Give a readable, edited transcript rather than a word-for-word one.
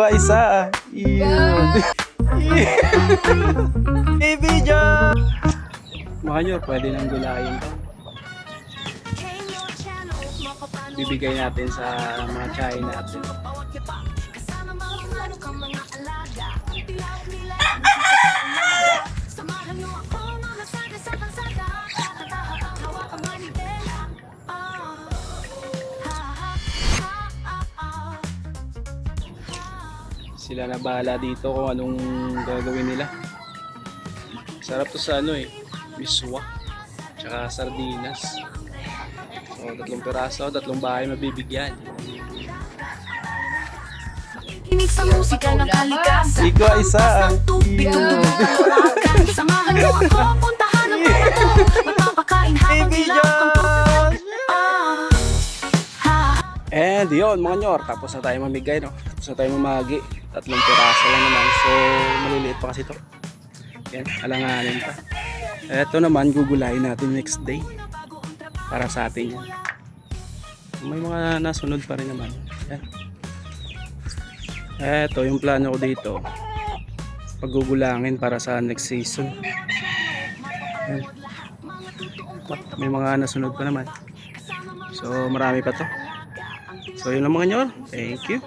Isa. Yun. Baby John. Mga nyo, pwede nang gulayin to. Bibigay natin sa mga tsahin natin. Sila na bahala dito kung anong gagawin nila. Sarap to sa ano eh, miswa tsaka sardinas. So 3 piraso, 3 bahay mabibigyan. Kinig sa musika ng kalikasan. Ikaw isa. Samahan mo ako, puntahan ang puno. Magpapakain habang dilakang tubig. And yun mga nyor, tapos na tayo mamigay no. Tapos na tayo mamagi. 3 piraso lang naman. So maliliit pa kasi to. Yan, alanganin pa. Eto naman gugulayin natin next day. Para sa atin yan. May mga nasunod pa rin naman. Yan. Eto yung plano ko dito. Paggugulangin para sa next season. Yan. May mga nasunod pa naman. So marami pa to. So yun lang mga nyor. Thank you.